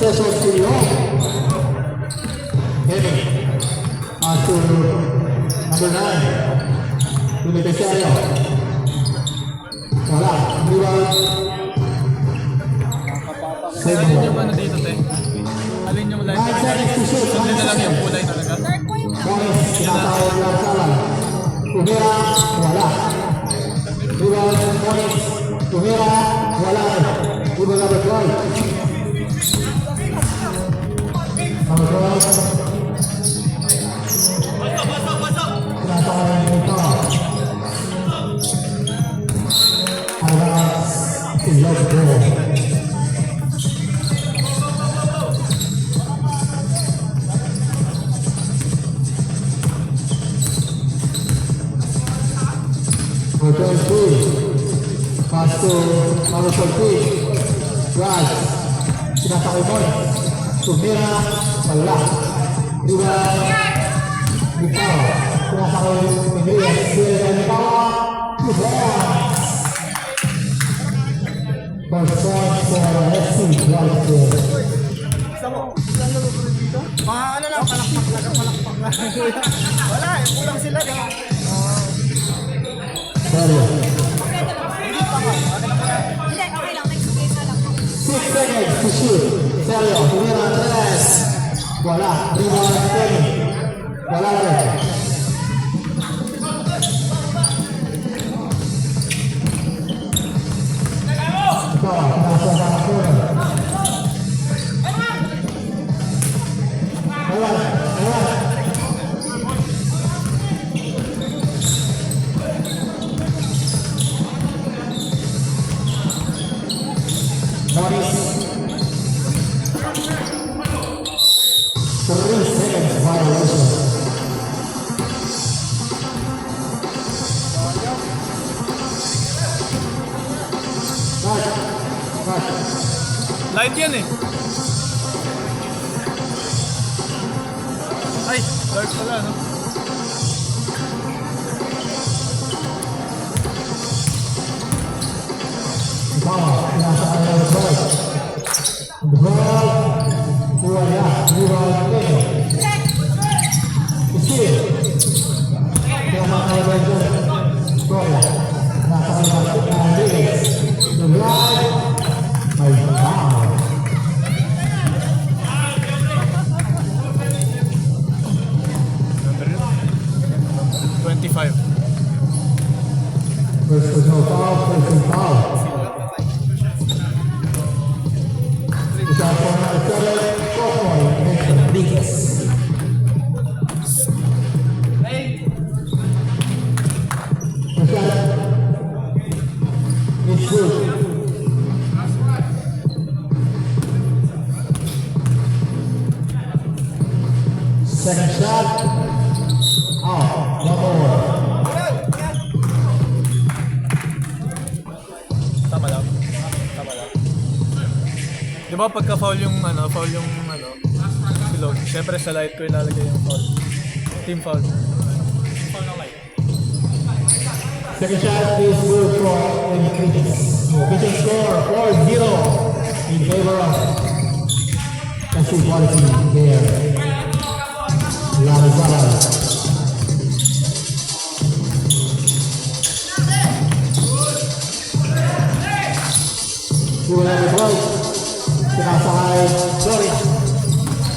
possession to Leon. Heading. Pass to number 9. Beneficiario. Wala. Rebound. Alin yung ano dito, te? Alin yung live? 9 seconds to shoot. Sundin na lang yung kulay talaga. Morris, tinatawag lang salan. Tumira, wala. Rebound, Morris. Tumira, wala. Rebound number 12. Number 12. Tinatawag nito. Alas, ilog ko. Number 22. Pass to number 14. Raj. Sinasakay mo. Tumira. Wala. Rebound. Ikaw. Sinasakay Miguel. Sila Ikaw. First point for FC Whitefield. Ano lang, palakpak lang. Wala, kulang sila. Serio. Hindi pa ka. Hindi, okay lang. Next game na lang. 6 seconds to shoot. Serio. Tumira. 3. Wala. Rebound. 10. Wala rin. Ito. Nasa sa corner. Wala. Wala. Morris. 3 seconds violation. Right. Light yan eh. Ay, dark pala, no? Ball, nasa ang ball. The ball, wala. Rebound, Isil. Kaya mga kaibigan, bola. Nasa ang ball. The ball, ay foul. Number 25. First was no foul, first was foul. Shot for number 7, 4 point, Mr. Rodriguez. The shot is good. Second shot, out, 1 more. Tama lang. Tama lang. Di ba pagka foul yung silog, siyempre sa light ko ilalagay yung foul. Team foul. Foul na light. Second shot is good for Enriquez. Official score 4-0 in favor of FC Quality there. Larizal. Who will have the ball? Sinasakay Gloria.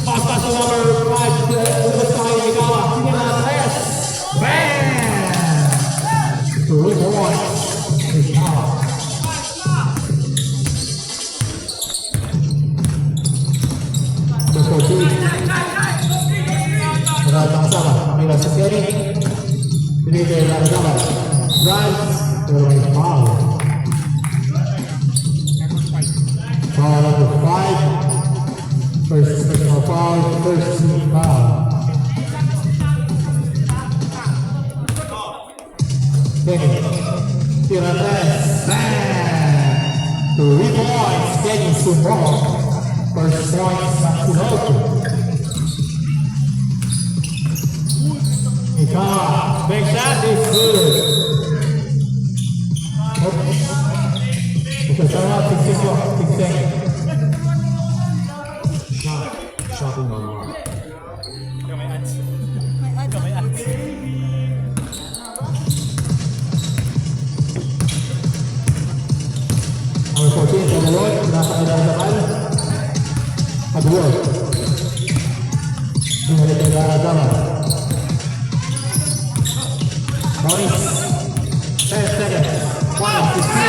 Pass to number 5 to the side. Ikawa. Sige na, Reyes. Bam! 3 points. Ikawa. The 14. Ratang sama. Kamila sa Kerry. Binigay lang naman. Run. Pero may foul. Foul number 5. First personal foul, first team foul. Kenny, tira 3. Bam! 3 points, Kenny Sumo. First points, Matsunoto. Ikawa, big shot is good. Ito sa mga 6 seconds. shopping mall. May ads. May ads. May ads. Number 14, Kadalot, nasa Aydar Zakal. Kadalot. Bumalik kay Garadama. Boris. 10 seconds. 1 to 0.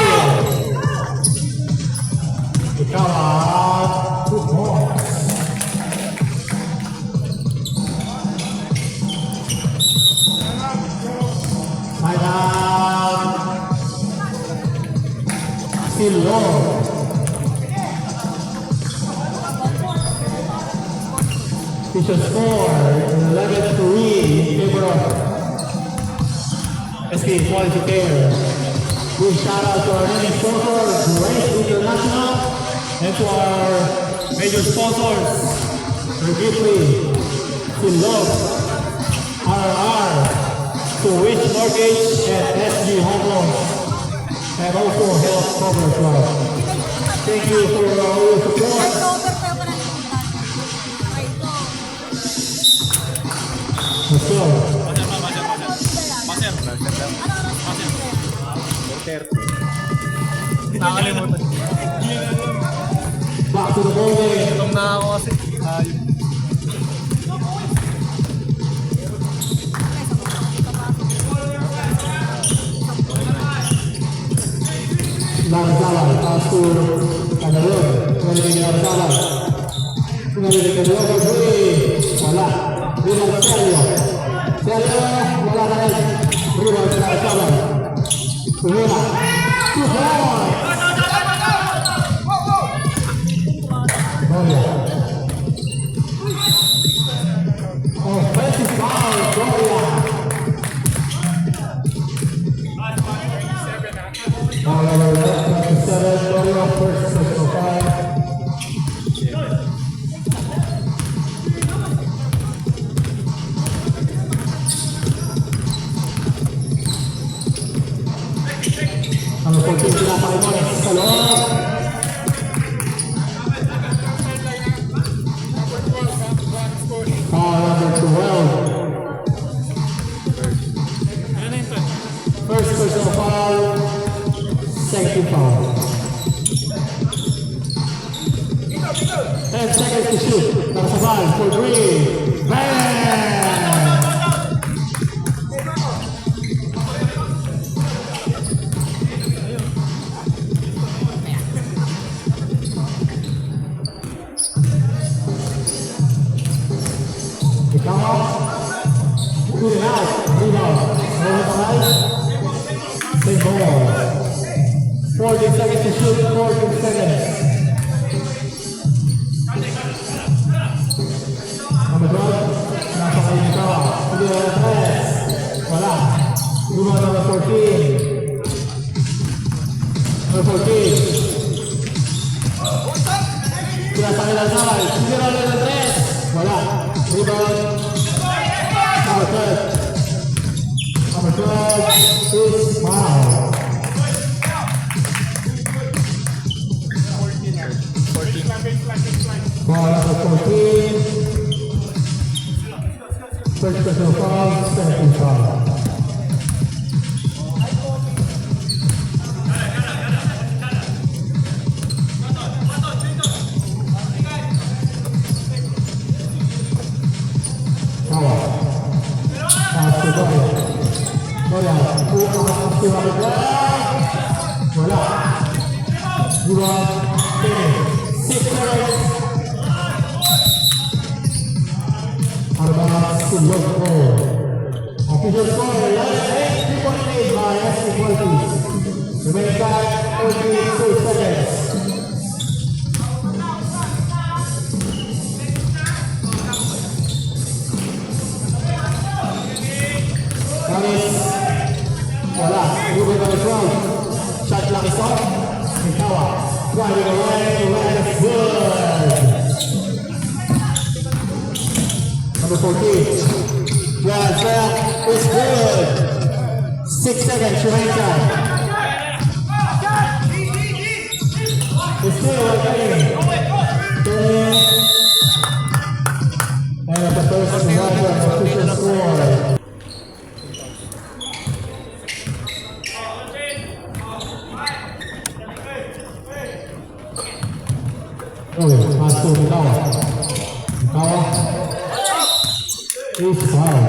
Ikaw at 2 points. Final. Silo. Official score 11-3 in favor of SK Quality Care. Big shout out to our main sponsor, Grace International, and to our major sponsors, Regifly, Silog, RR, Switch Mortgage, and SG Home Loans, and also Health Cover Club. Thank you for all your support. October pa pala ng puntan. Ay, ito. Let's go. Maser. Ano oras? Nakakalimutan. Back to the ball game. Itong na ako kasi. Larzalan, pass to Canalon. Kembali ke Larzalan. Kembali ke Diogo Dwi. Wala. Rebound Sergio. Sergio, wala na rin. Rebound Larzalan. Tumira. 2 points. Gloria. Offensive foul, Gloria. Foul number 7, Gloria, first personal foul. Number 14, Pinapay Mones, sa loob. Foul number 12. First personal foul, second foul. 10 seconds to shoot. Nakasabay for Green. Bang! Ikaw. Good out. Rebound. Moving alive. Same ball. 14 seconds to shoot. 14 seconds. Number 12. Nasa kayo ikaw. Hindi na tres. Wala. Rebound number 14. Number 14. Pinasa kayo lang saway. Hindi na ulit ng tres. Wala. Rebound. Number 12. Number 12 is foul. 14. Foul number 14. First personal foul, second foul. Foul. Pass to Gloria. Gloria, to wala. Rebound, finish. 6 seconds. Arba Silog Pro. Official score 11-8, 3.8 by SK Qualities. Remaining time 42 seconds. Kamis. Wala. Ruben number 12. Shot clock is off. Mikawa. Driving away. It's good. Number 14. Drive back. It's good. 6 seconds remaining time. It's still okay. 10, Okay, pass to Mikawa. Mikawa. Is foul.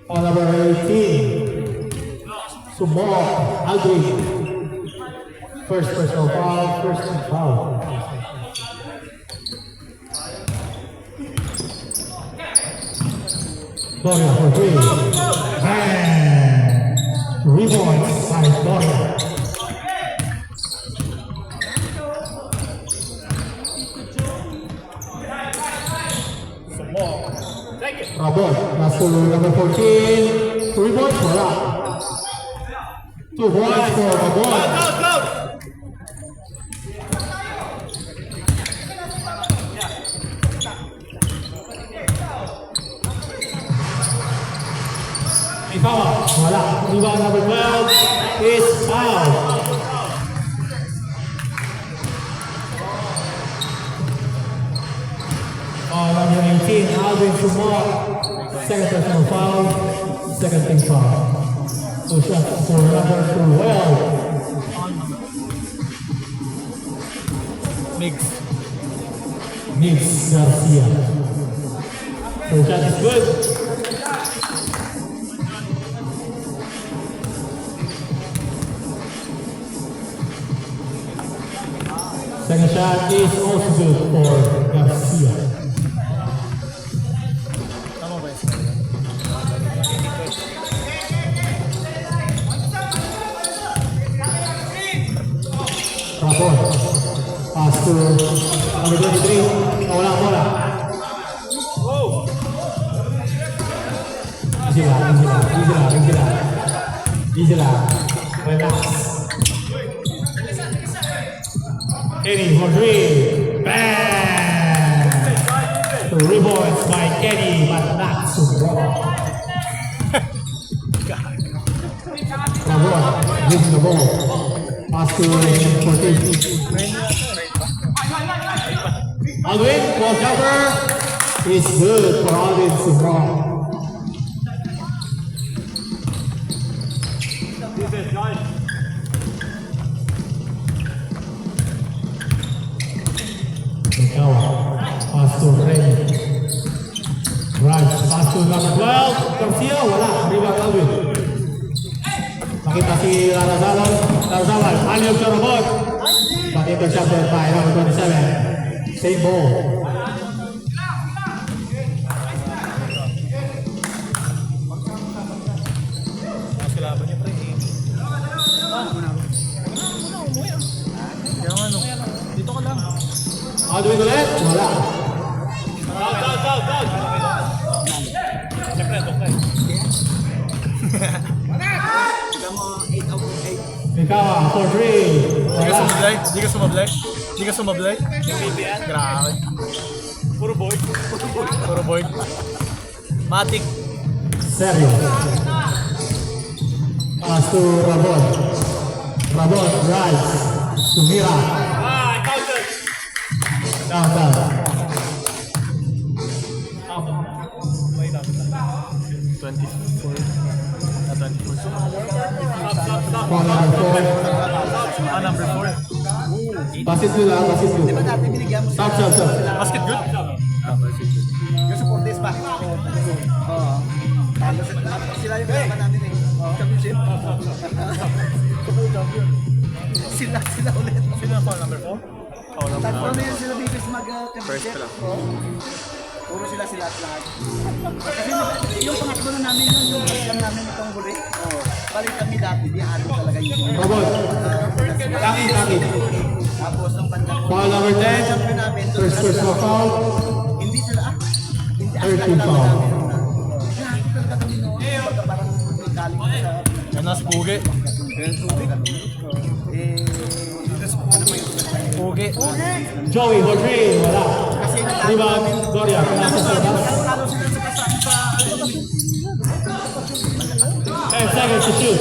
On number 18. Sumo Aldrin. First personal foul, first team foul. Doria for three. And rebound by Doria. Rabon, pass to number 14. Rebound, wala. 2 points for Rabon. Ikawa, wala. Rebound number 12 is foul. Number 19, Alvin Sumar. Second personal foul, second team foul. So shot for number 12. Mix. Nils Garcia. So shot is good. Second shot is also good for Garcia. Tama ba yun? Rapon. Pass to number 23. Wala bola. Easy lang. Relax. Kenny for three. Bang! The rebounds by Kenny, but not Sumbro. Rapon gives the ball. Pass to 14. Alvin, ball cover is good for Alvin Sumbro. Mikawa, pass to Ray. Right, pass to number 12. Garcia, wala. Rebound Alvin. Makita si Larazalon. Aliog sa robot. But intercepted by number 27. Same ball. Mas kalaban niya, pre. Kaya nga, no. Dito ka lang. Alvin ulit, wala. Siyempre, ito ka eh. Mikawa, for three. Di ka Wala. sumablay? Di ka sumablay? Di ka sumablay? Grabe. Puro boy. Puro boy. Matik. Sergio. Pass to Rabon. Rabon, right. Sumira. Down. May dapat na. 24. Ah, 24. Ball number 4. Ah, number 4. Basit ko lang, basit ko. Dati binigyan mo Stop. Basket good? Ah, basket good. yung support this ba? Oo. Sila yung kalaban namin eh. Championship. Sila ulit. Sino ang foul number 4? Oh, number Tatlo 4. na yun sila bigis mag-championship. First pa lang. Oo. Puro sila at lahat. Kasi yung pangatlo na namin yun, yung first lang namin itong huli. Balik kami dati, di halo talaga yun. Rabon. Langit. Tapos ng bandang Foul number 10. champion namin, doon First personal foul. hindi sila hindi Third as team kalaban foul. namin. Lahat talaga kami noon. Baga parang galing sa Yan na, Spugi. Pugi. Joey for three. Wala. kasi Rebound, Doria. Nasa sa labas. natalo sila sa kasama sa 10 seconds to shoot.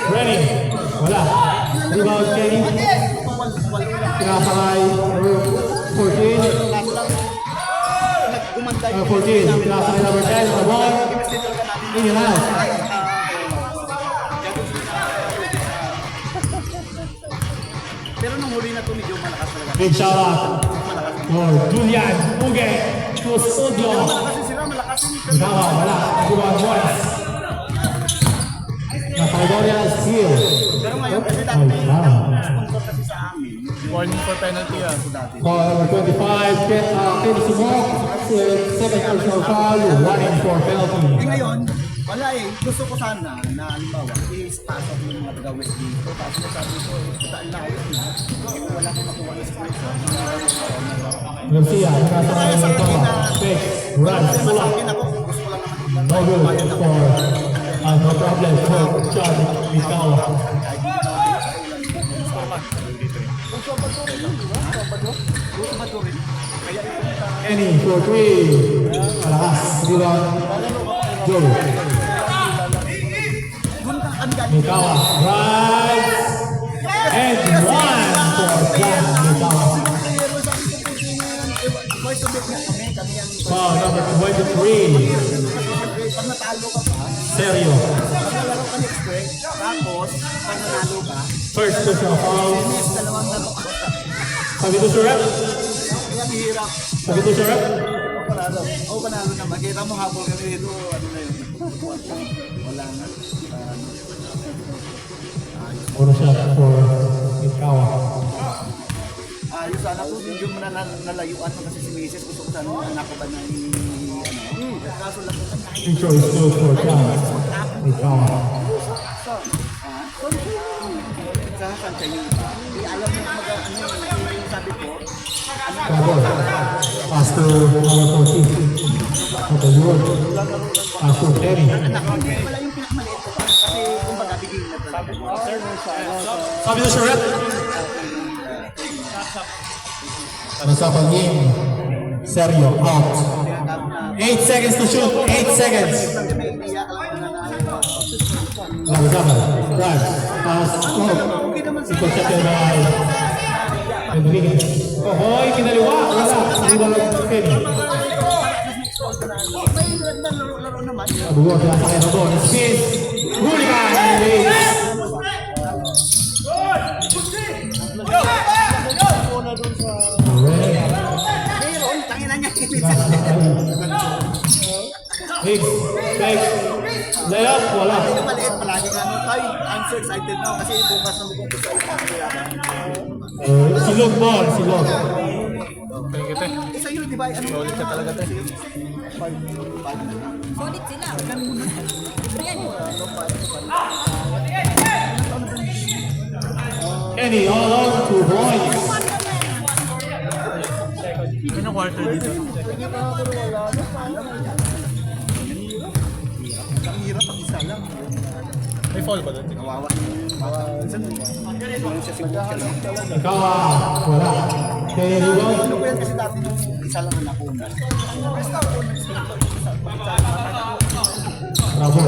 Ready. Wala. Rebound, Kenny. Pinapakay. Number 14. gumanda 14. Pinapakay number 10. Rabon. In and out. pero nung huli na to medyo malakas talaga. Big shout out for Julian Uge Custodio. Kasi sila malakas yung Ikawa, wala. Everyone boys. Macedonia Steel. Pero ngayon kasi dati Ay, wow. sponsor kasi sa amin. Warning for penalty yan. Call number 25, Kenny Simok, 7 personal foul, 1 for penalty. Ngayon, wala gusto ko sana na halimbawa, i-sponsor yung mga taga-West dito. Tapos nasabi ko, tataan na ayos na. Wala kang makuha ng sponsor. Garcia, nasa Kaya sa ito. akin na, Pick, run, pull up. ako, gusto ko lang naman. No good for, no problem for John Mikawa. Kenny for 3. Malakas. Rebound. Joe. Mikawa. Right. And 1 for John Mikawa. Foul number 23. Pag natalo ka pa, Sergio. laro ka next break, tapos pag nanalo ka, First personal foul. dalawang laro ka. Sabi ko sa rep. Kaya hirap. Sabi ko sa rep. Panalo. Oo, panalo na. Makita mo habol kami dito, ano na yun. Wala na. Puro shot for Mikawa. Ayos sana to, medyo nalayuan mo kasi si Mrs. Gusto ko sana anak ko ba na kaso lang ito. Free throw is good for John Mikawa. Sa kanta yung iba, di alam mo mag yung sabi ko, Bravo. Pass to number 14. Okay, good. Pass to Terry. anak ko, hindi wala yung pinakamaliit ko kasi kumbaga bigay na talaga. Sabi ko sa rep. Ano sa pag-game? Sergio, out. 8 seconds to shoot. 8 seconds. May iyak lang na Lagzama. Drive. Pass. Stroke. Ikot siya kay Rodriguez. Ohoy, kinaliwa. Wala. Sabi na lang Kenny. may laro naman. Abuwa, pinasakay na doon. Spin. Huli ka. Release. Mayroon, tangina niya. Higgs. Fake. Layup. Wala. Maliit palagi nga nung tayo. I'm so excited now kasi bukas na magpupunta Silog ball. Silog. Tingin kita. isa yun, di ba? Ano Solid ka talaga tayo. Solid sila. Ayan. Kenny, all on 2 points. Anong quarter dito? Ang hirap pag isa lang. May fall ba doon? Kawawa. Ikaw, wala. Kenny, rebound. Ano ko yan kasi dati nung isa lang ang nakuna. Bravo.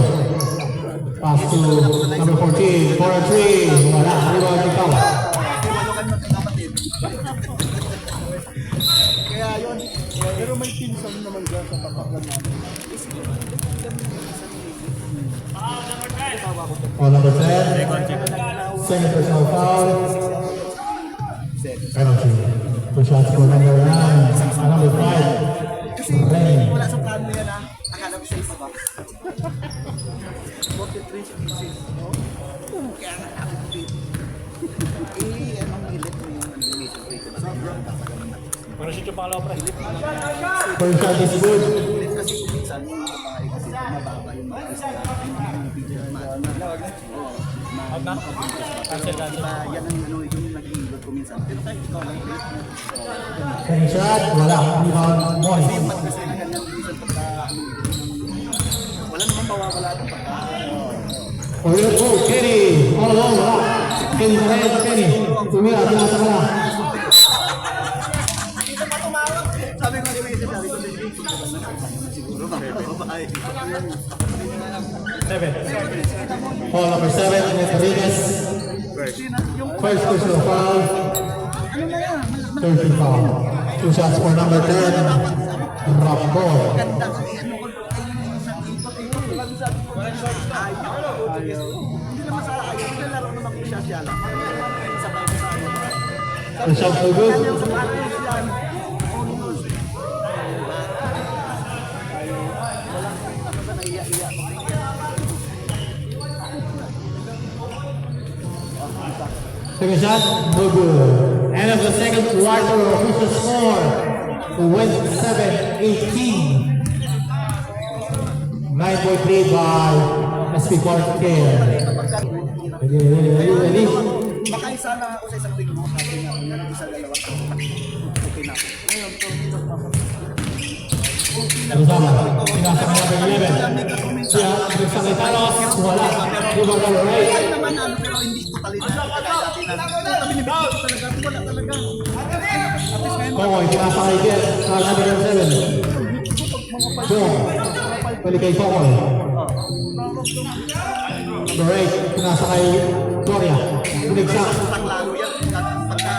Pass to number 14. 4-3. Wala. Rebound, ikaw. Ano kan magkakapatid. Kaya yun. Pero may pinsan naman dyan sa kapaklan namin. Foul number 10. Second personal foul. Penalty. 2 shots for number 9. Number 5. Kasi wala sa plano yan ha. Akala ko siya isa ba? 43 siya pieces. Kaya nga nakapit. Anong hilit mo yung animation rate? Sobrang tapagan na. First shot is good. Hilit kasi minsan yung babae kasi mababa yung mga isa. Out na? Cancel na. Yan ang ano yung nag-iilot ko minsan. Pero kahit ikaw lang rate mo. Second shot. Wala. Rebound, Moy. Kasi na ganyan minsan pagka wala naman mawawala ng pagka. Oh, Kenny. All along, wala. Kenny na rin. Kenny. Tumira. Pinasa ka na. Sabi ko kay Mesa, sabi ko siguro babae. 7. Foul number 7. Rodriguez. First personal foul. Ano na yan? 30 foul. 2 shots for number 10. Drop ball. Ganda kasi ano ko sa ikot-ikot lang sabi ko. Ayaw. Hindi naman sa ayaw. Hindi laro naman ko siya lang. Sabay ko sa ayaw. The shot so good. Yung sa para yung sila. Second shot, no good. End of the second quarter, official score. To win 7-18. 9-point lead by SP Park Care. Ready? Baka isa na ako sa isang linggo kasi nga yung isa dalawa okay na. Ngayon to Kasama, pinasa ka number 11. Siya, nagsakay Carlos, wala. Diba ka right? ay naman ano pero hindi totally na dati na. Kami ni Bito talaga wala talaga. Kokoy, pinasa kay Get, sa number 7. So, balik kay Kokoy. Number 8, pinasa kay Gloria. Binigsak. Lalo yan pagka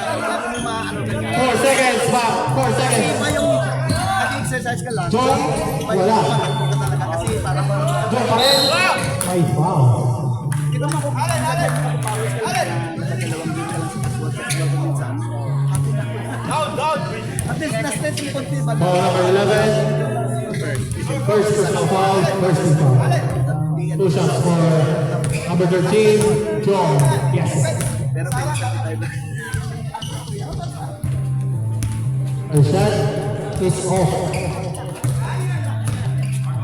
mo maano ganyan. 4 seconds back, 4 seconds. Iba yung nag-exercise ka lang. John, wala. Kasi para John pa rin. Ay, wow. di ba makukuha ka dyan pawis ka na dalawang game ka lang sa football sa minsan. At least na-stress yung konti ba? Foul number 11. First personal foul, first team foul. 2 shots for number 13, John. Yes. Pero pinagsabi tayo ba? The shot is off.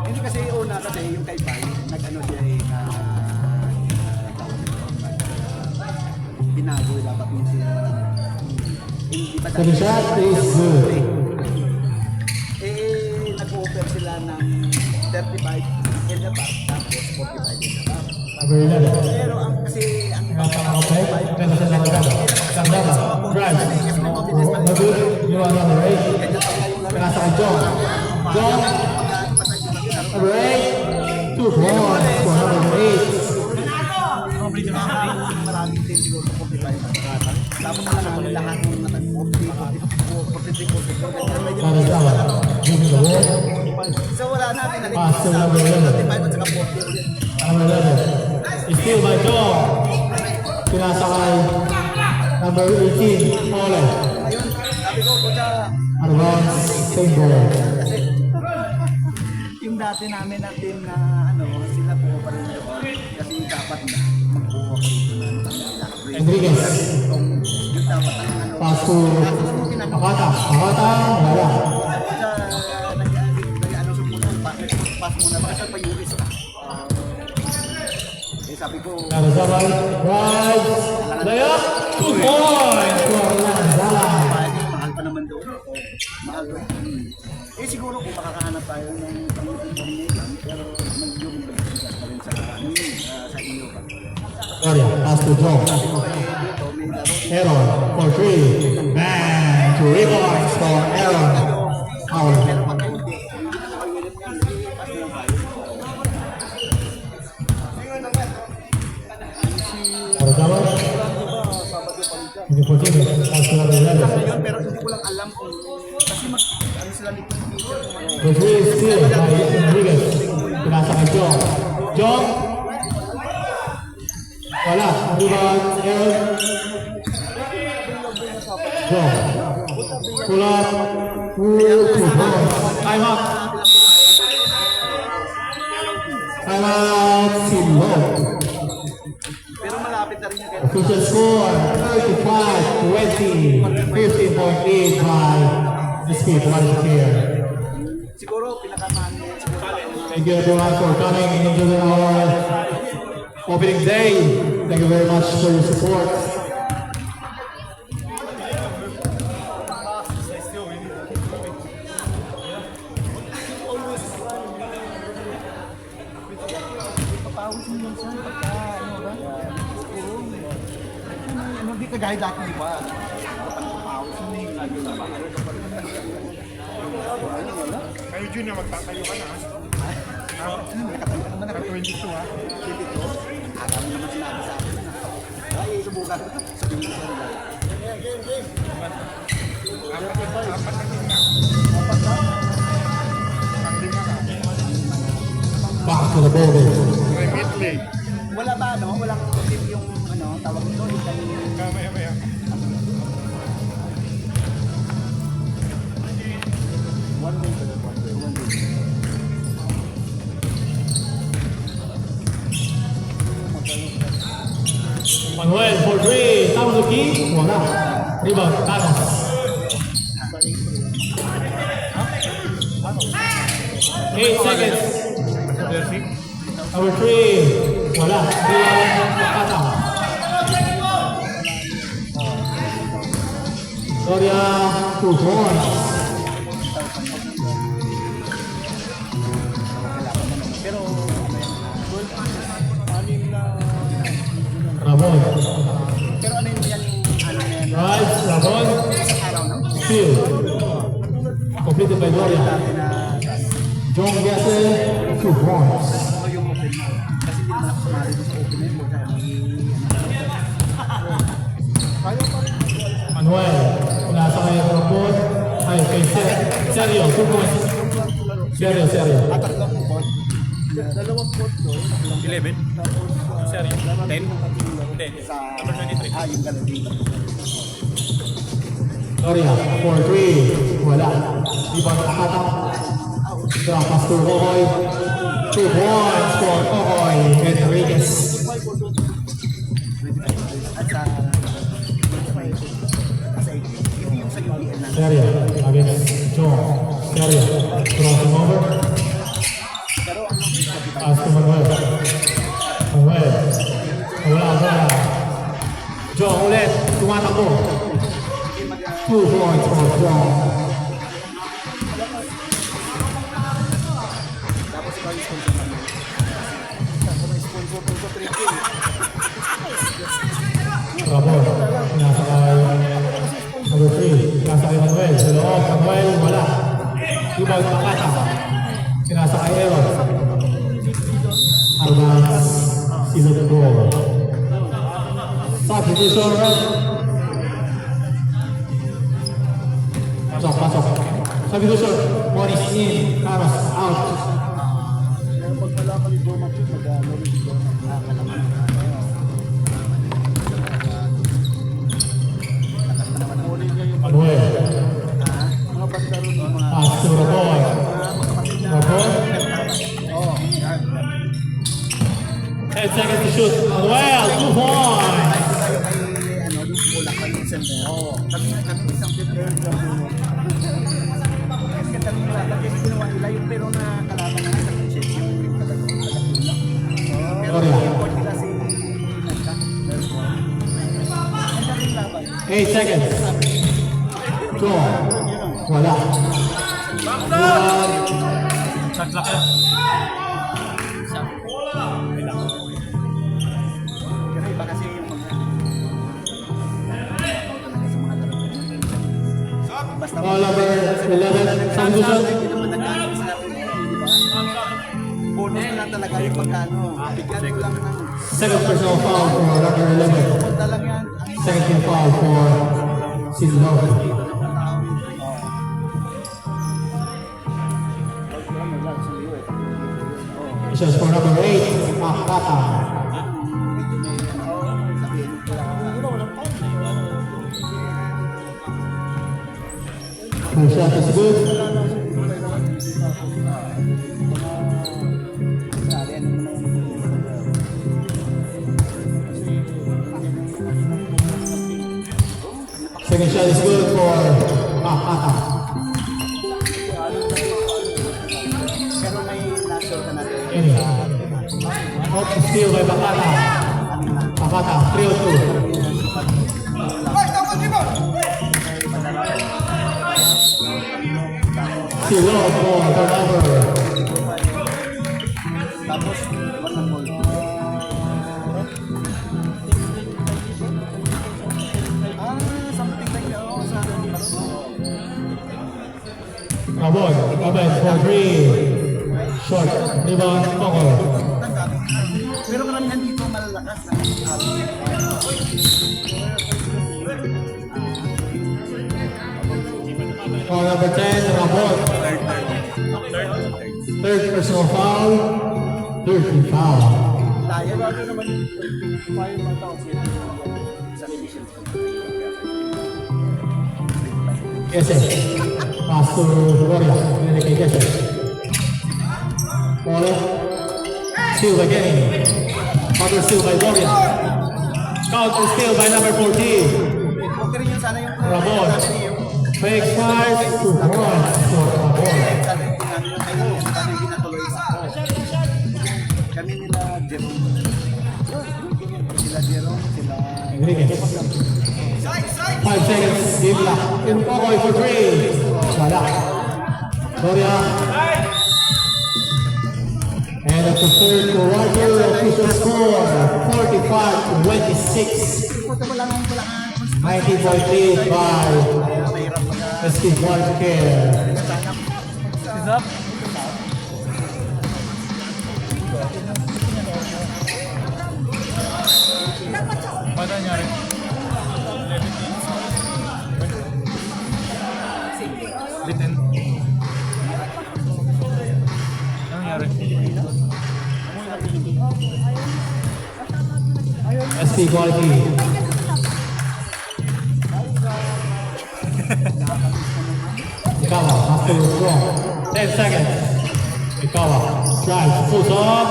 Hindi kasi una kasi yung kay Pai, nag-ano siya na binago dapat yung siya. Hindi pa So the shot is good. Nag-offer sila ng 35 in the back, tapos 45 in the back. Number 11. Pero ang kasi ang Okay, then sa number 7. Sandama, drive. No good. You are number 8. Pinasa kay John. John, number 8. 2 points for number 8. maraming din siguro 45 tapos na lahat ng natag-40 That is tama. Give me the ball. so wala natin na Pass to number 11. 35 at saka 40 ulit. Number 11. Steal by John. Pinasa kay number 18, Ole. Ayun, sabi ko kung Advance, same ball. kasi yung dati namin na team na ano sila po pa rin doon kasi dapat na magbuo ko dito ng Enriquez. yung dapat ang ano Pass to Akata. Akata, wala. nag-ano sumunod pass muna baka pa yung isa sabi ko Narazabal, drive, layup, 2 points for Narazabal. mahal pa naman doon mahal pa siguro kung makakahanap tayo ng pang-information pero mag-yung mag-sigas pa rin sa iyo pa Gloria, pass to John. dito may laro Aaron for 3. Man, 2 rebounds for Aaron. Foul. pero pag hindi na nakawilip yan pass na lang tayo Narazabal. Hindi po sino. Pass to number 11. yun pero hindi ko lang alam kung kasi ano sila ni teacher The 3 is still by Enriquez. Pinasa kay John. John. Wala. Rebound, Aaron. John. Pull up. 2 points. Time out. Time out. Silo. pero malapit na rin yung kaya Official score 35-20. 15-point lead by SP Park Care. siguro pinakamaan mo siguro Thank you everyone for coming into our opening day. Thank you very much for your support. papawis mo lang sa pagka ano ba ano di kagaya dati di ba kapag papawis mo yung lagi na ba Kayo Junior, magtatayo ka na. nakatayo ka naman na 22 ha. dito alam mo naman sinabi sa akin ay subukan ko sabihin mo sa nila Apat na din nga. Pang-lima ka. Back to the ball game. Repeatly. wala ba ano walang tip yung ano tawag nito yung Kamaya-maya. Manuel for 3. Tamuzuki. Wala. Rebound. Thanos. 8 seconds. Jersey. Number 3. Wala. Rebound. Makata. Gloria 2 points. Pero, anim na... Ramon. Pero ano yun yan? Ano yan? Right. Ramon. Araw na? Steal. Completed by Gloria. John Gessel 2 points. Ano yung open mo? Kasi hindi naman ako sumali sa open mo. Kaya pa rin. Manuel. Nasa kay Ramon. Ay, kay Sergio. 2 points. Sergio. Atak lang po bot. Dalawang bot doon. 11. Seryo. 10. 10. Sa... Number 23. Yung ganun dito. Gloria for 3. Wala. Rebound Makata. Drop pass to Okoy. 2 points for Okoy. Enriquez. At sa... Kasi yung sa UPN na... Sergio against John. Sergio. Crossing over. Pero ang Pass to Manuel. Manuel. Wala. John ulit. Tumatakbo. 2 points for John. tapos ikaw yung sponsor namin. Tapos may sponsor ko sa 3K. Ramon. Nasa kay number 3. Nasa kay Manuel. Sa loob. Manuel. Wala. Rebound Makata. Sinasa kay Aaron. Armas. Season goal. Substitution. Pasok. Substitution. Morris in. Carlos out. Kaya pag malaman ni Doma po, mag-ano rin dito. Kunin niya yung Manuel. mga banda ron yung mga... Pass to Ramon. Ramon. Oo, yan. 10 seconds to shoot. Manuel. 2 points. Tayo kay, ano, yung bulak kay Vincent. Oo. Kami isang prepared na po. Kasi kami lalagay ginawa nila yung pero na kalaban na sa check yung talagang talagang. Pero yung board nila si Nagka. Ang daming laban. 8 seconds. John. Wala. Saklak yan. Pero iba kasi yung mga... Basta Ball number 11. Substitution. hindi naman nagkakaroon sa atin, di ba? Bonus na lang talaga yung pagkano. Bigyan ko lang ng... Second personal foul for number 11. Punta lang yan. Second team foul for Silver. Issues for number 8. Makata. First shot is good. Second shot is good for Makata. Pero may nasure ka natin. Any. Hot steal by Makata. Makata, 3-2. Silo for turnover. Tapos, wag ng ball. Something like that. Oo, sa akin. Ramon, open for 3. Short. Rebound, Pongol. Pero karamihan dito malalakas na. Foul number 10, Ramon. Third personal foul. Third team foul. Tayo bago naman yung 25 na taon sa division. Kese. Pass to Gloria. Ini kay Kese. Polo. Steal by Kenny. Other steal by Gloria. counter steal by number 14. Huwag ka rin yung sana yung Ramon. Fake 5 to 1 for Ramon. sana yung ginatuloy pa. Kami nila Jerome. Sila Jerome, sila... Enriquez. 5 seconds. Game lock. In Pocoy for 3. Wala. Doria. And at the third quarter, official score 45-26. 90.8 by Steve Walker. Is up? Paano nangyari? Bitin. Ano nangyari? Steve Walker. Ikawa, after withdraw. 10 seconds. Ikawa, drives, pulls up,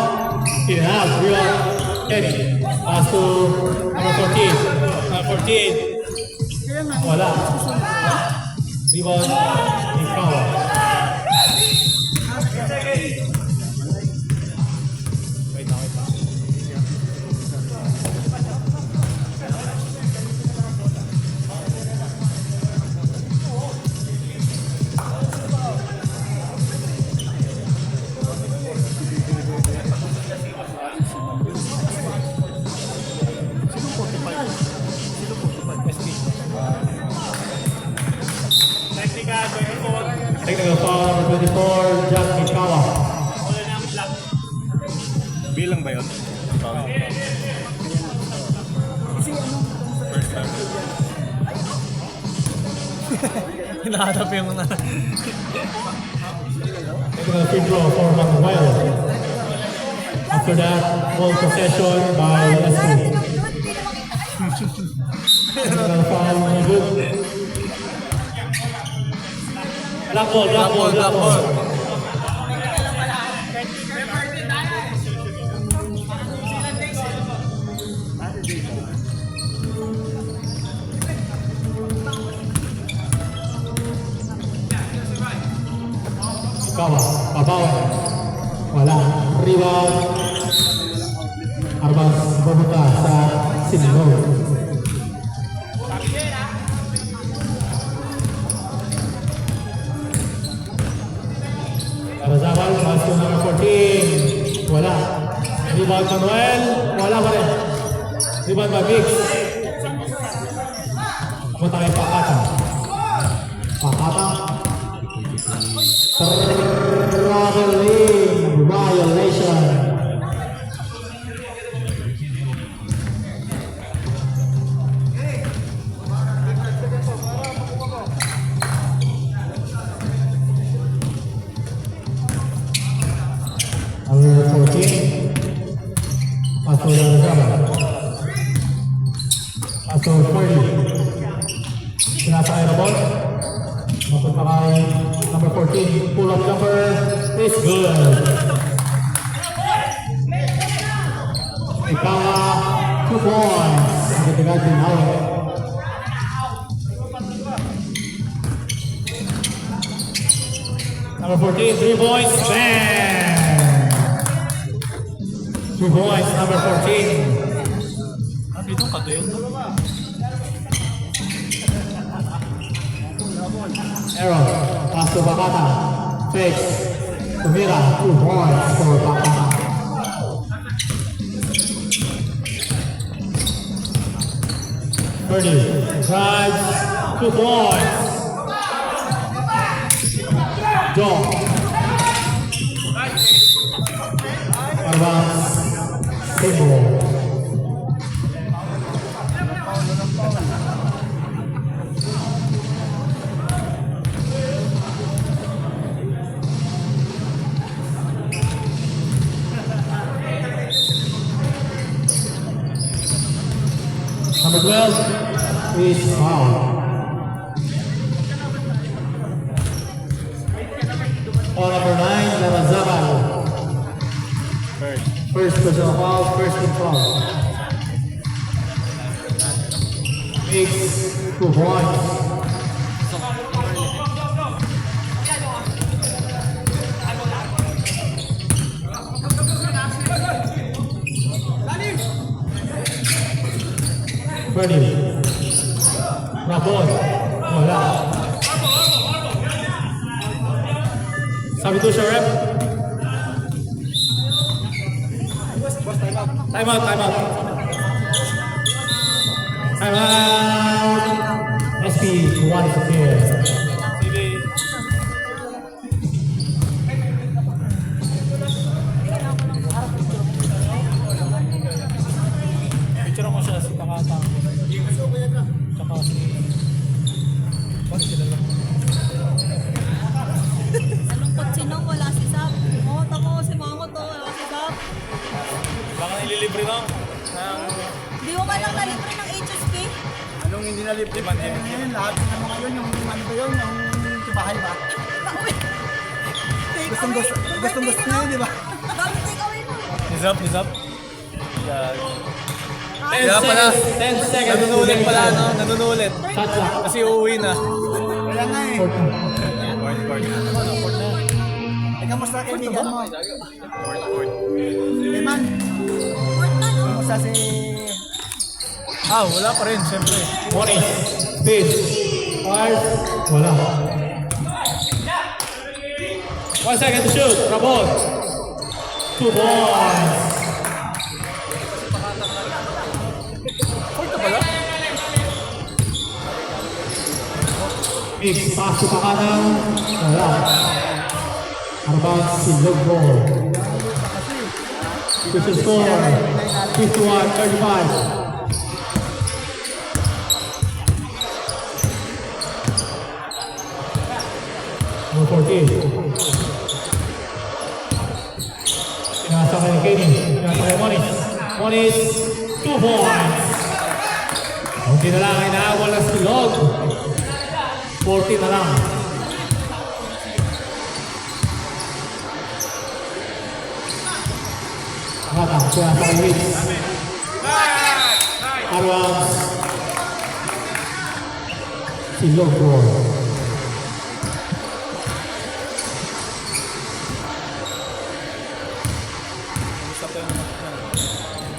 in and out, real, Eddie. Pass to number 14. Number 14. Wala. Rebound, Ikawa. Wait lang. Technical foul number 24, Jack Ikawa. Bilang ba yun? First time. Hinahanap yung na. Technical free throw for Manuel. After that, ball possession by SK. Technical foul, no good. Black ball, black ball, black ball. Kawa, pabaw. Wala. Rebound. Arbas Babuta sa Sinulog. Razabal, pass to number 14. Wala. Rebound Manuel. Wala pa rin. Rebound by Biggs. Punta kay Pakata. Pakata. Traveling violation. Number 14. Pastor Razabal. Pastor 40. Sinasakay na ball. Mapunta kay number 14. Pull up number is good. Ikawa, 2 points. Nagdadag din hawak. Number 14, 3 points. Bang! 2 points, number 14. Ah, dito kato yun. Arrow, pass to Bakata. Fakes. Tumira, 2 points for Bakata. Birdie, drives, 2 points. John. Arbas, Sebo. Number 12 is foul. Foul number 9, Lamazabal. First personal foul, first team foul. Makes 2 points. Ready. Rapon. Wala. Substitution rep. Time out, time out. Time out. SP one to clear. Picture mo siya si Takata. Tsaka si... Bakit sila lang? Nalungkot sinong wala si Zap. Oo, tako si Mamo to. Wala si Zap. Baka nililibre lang. Di mo man lang nalibre ng HSP. Anong hindi na libre? Ngayon, lahat ng mga yun, yung ano ba yun, yung sa bahay ba? Gustong gusto nyo yun, di ba? Bakit take away mo? Nizap. Yeah. Kaya pala, 10 seconds. Nanunulit pala, no? Nanunulit. Shot clock. Kasi uuwi na. Kaya nga eh. Eh, kamusta kaibigan mo? Eh, man, Fourth na, no? kamusta si... Wala pa rin, siyempre. Morning. Speed. Fire. Wala. 1 second to shoot. Rabon. 2 points. Mix. Pass to Pakanan. Wala. Ano ba si Logo? To score. 51-35. Number 14. Pinasa kay Kenny. Pinasa kay Moniz. Moniz, 2 points. Kunti na lang ay naawal na si Log. 40 na lang. Nakata, pinasa kay Hicks. Arwang. Si Log Roy.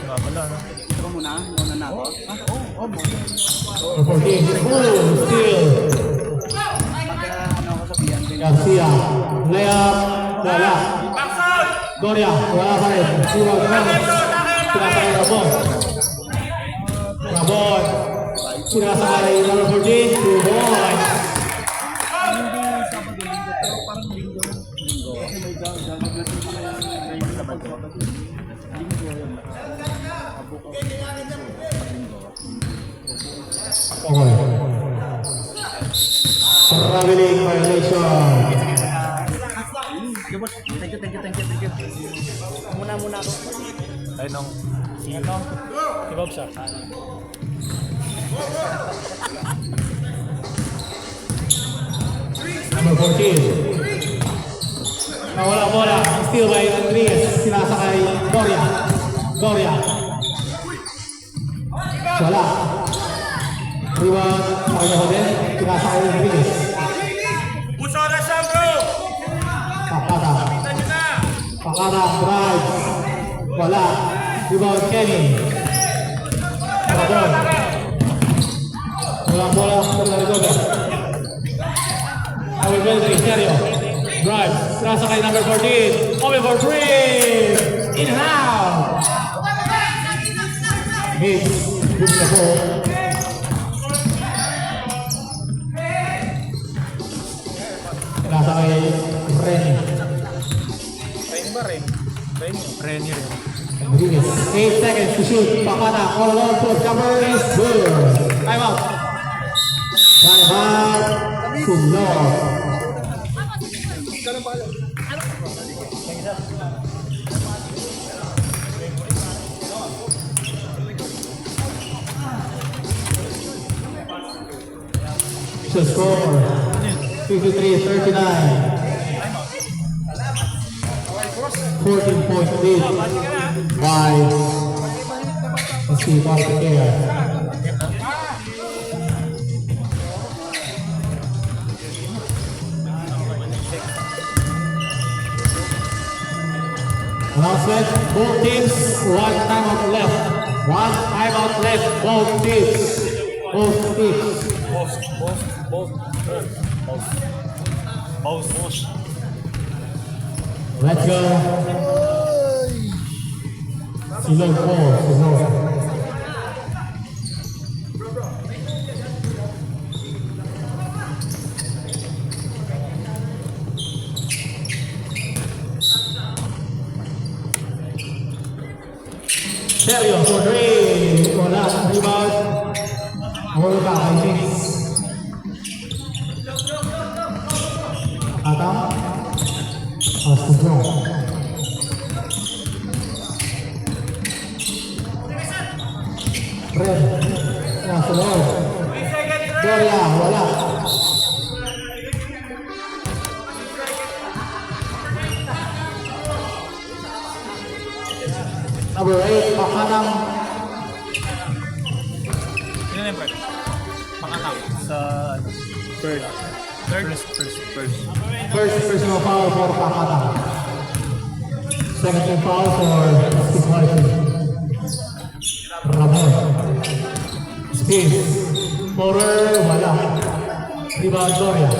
Wala, no? Ito muna na ako. Number 14. Steal. Ano ako sabihan din. Garcia. Layup. Wala. Doria. Wala pa rin. Siwa Gomez. Sinasakay Rabon. Rabon. Sinasakay number 14. 2 points. Hindi Sabado linggo, pero parang linggo. Kasi may gagawin natin mga Sabado. Linggo yun. Okay. Traveling violation. Thank you. Muna ako. Ay, nung... Ano? Ibab siya. Number 14. Nawala bola. Steal by Andres. Sinasakay Doria. Doria. Wala. Rebound. Sakay na din. Sinasakay Andres. Pakata. Pakata. Drive. Wala. Rebound Kenny. Rabon. Walang bola. Walang Rigoga. Away Beltry, Serio. Drive. Trasa kay number 14. Open for 3. In house. Hits. Good na po. Trasa kay Renny. Rainy ba, Rainy? Rainy rin. Rodriguez. 8 seconds to shoot. Pakata. All along to cover is good. Time out. Time out. Sumlog. So score 53-39. 14-point lead by SC Barca. Last set, both teams, one timeout left. One timeout left, both teams. Both teams. Let's go. Silog po, silog. Sergio for three. Wala. Rebound. Wala ka kay Mix. Atam. Pass to John. Fred. Nasa loob. Doria. Wala. Number 8, Pakanang. Yun na yung part. Pangatang. Sa third. First personal foul for Pakanang. Second team foul for Steve Martin. Ramon. Spin. Forer, wala. Rebound Doria.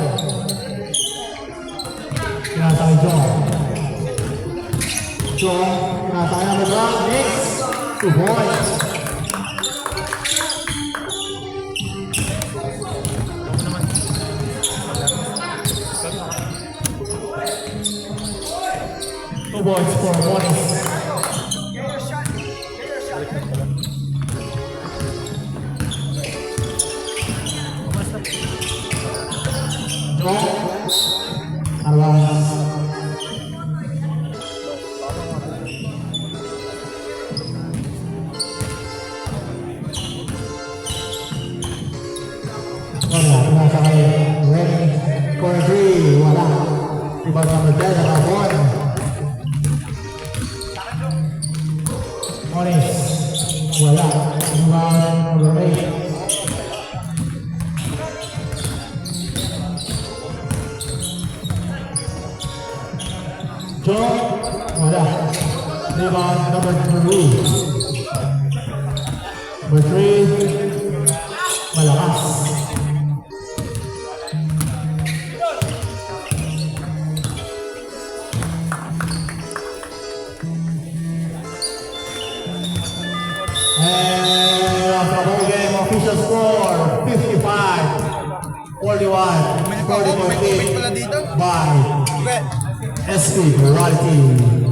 Kinatay John. John, kinatay ang LeBron. Next, 2 points. Two points for Morris. John, Arwan. Wala, nasa kay Red Corner 3, wala. Rebound number 10, Ramon. Morris, wala. Rebound number 8. John, wala. Rebound number 2. Number 3, malakas. And after the game, official score 55-41 by SP Variety.